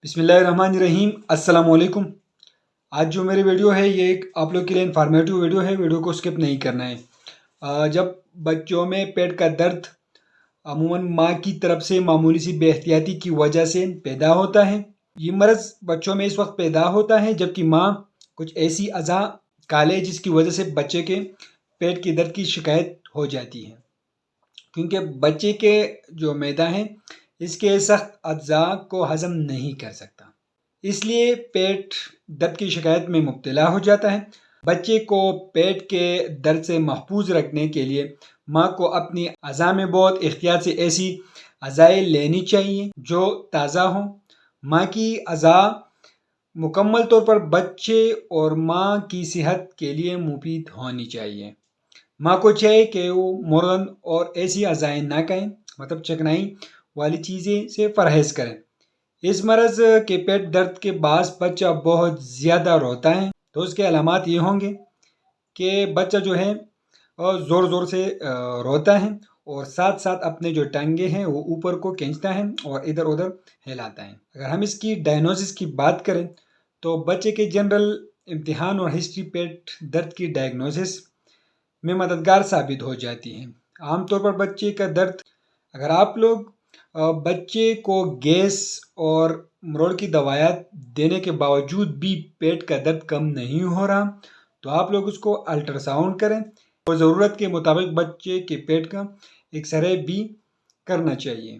बिस्मिल्लाहिर्रहमानिर्रहीम अस्सलाम वालेकुम। आज जो मेरी वीडियो है ये एक आप लोग के लिए इन्फॉर्मेटिव वीडियो है। वीडियो को स्किप नहीं करना है। जब बच्चों में पेट का दर्द अमूमन माँ की तरफ से मामूली सी बेहतियाती की वजह से पैदा होता है। ये मर्ज़ बच्चों में इस वक्त पैदा होता है जबकि माँ कुछ ऐसी अज़ा काले जिसकी वजह से बच्चे के पेट की दर्द की शिकायत हो जाती है, क्योंकि बच्चे के जो मैदा है इसके सख्त अज्जा को हज़म नहीं कर सकता, इसलिए पेट दर्द की शिकायत में मुब्तला हो जाता है। बच्चे को पेट के दर्द से महफूज रखने के लिए माँ को अपनी अज़ा में बहुत एहतियात से ऐसी अज़ाएँ लेनी चाहिए जो ताज़ा हों। माँ की अज़ा मुकम्मल तौर पर बच्चे और माँ की सेहत के लिए मुफीद होनी चाहिए। माँ को चाहिए कि वो मुर्गन और ऐसी अज़ाएँ ना खाएं, मतलब चिकनाई वाली चीज़ें से परहेज़ करें। इस मर्ज़ के पेट दर्द के बाद बच्चा बहुत ज़्यादा रोता है तो उसके अलामात ये होंगे कि बच्चा जो है ज़ोर ज़ोर से रोता है और साथ साथ अपने जो टांगे हैं वो ऊपर को खींचता है और इधर उधर हिलाता है। अगर हम इसकी डायग्नोसिस की बात करें तो बच्चे के जनरल इम्तिहान और हिस्ट्री पेट दर्द की डायग्नोसिस में मददगार साबित हो जाती है। आमतौर पर बच्चे का दर्द, अगर आप लोग बच्चे को गैस और मरोड़ की दवाइयाँ देने के बावजूद भी पेट का दर्द कम नहीं हो रहा तो आप लोग उसको अल्ट्रासाउंड करें और ज़रूरत के मुताबिक बच्चे के पेट का एक्सरे भी करना चाहिए।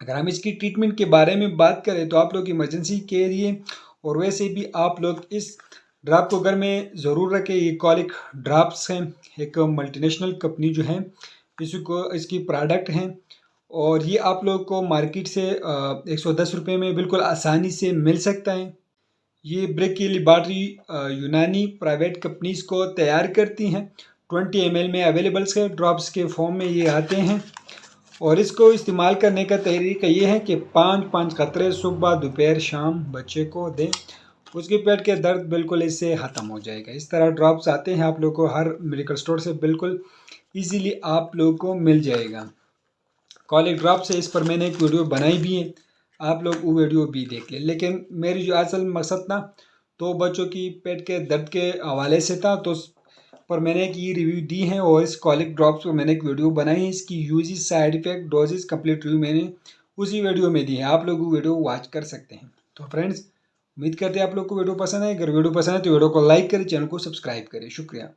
अगर हम इसकी ट्रीटमेंट के बारे में बात करें तो आप लोग इमरजेंसी के लिए और वैसे भी आप लोग इस ड्राप को घर में ज़रूर रखें। ये कॉलिक ड्राप्स हैं, एक मल्टीनेशनल कंपनी जो है इसकी प्रोडक्ट हैं और ये आप लोग को मार्केट से 110 रुपये में बिल्कुल आसानी से मिल सकता है। ये ब्रेकी लिबार्टी यूनानी प्राइवेट कंपनीज को तैयार करती हैं। 20 ml में अवेलेबल्स है, ड्रॉप्स के फॉर्म में ये आते हैं और इसको इस्तेमाल करने का तरीका ये है कि 5-5 कतरे सुबह दोपहर शाम बच्चे को दें, उसके पेट के दर्द बिल्कुल इससे ख़त्म हो जाएगा। इस तरह ड्रॉप्स आते हैं, आप लोग को हर मेडिकल स्टोर से बिल्कुल ईजीली आप लोग को मिल जाएगा। कॉलिक ड्रॉप से इस पर मैंने एक वीडियो बनाई भी है, आप लोग वो वीडियो भी देख लें। लेकिन मेरी जो असल मकसद था तो बच्चों की पेट के दर्द के हवाले से था, तो उस पर मैंने एक ये रिव्यू दी है और इस कॉलिक ड्रॉप्स पर मैंने एक वीडियो बनाई है। इसकी uses, side effect, doses complete review मैंने उसी वीडियो में दी है, आप लोग वो वीडियो वॉच कर सकते हैं। तो फ्रेंड्स, उम्मीद करते हैं आप लोग को वीडियो पसंद है। अगर वीडियो पसंद है तो वीडियो को लाइक करें, चैनल को सब्सक्राइब करें। शुक्रिया।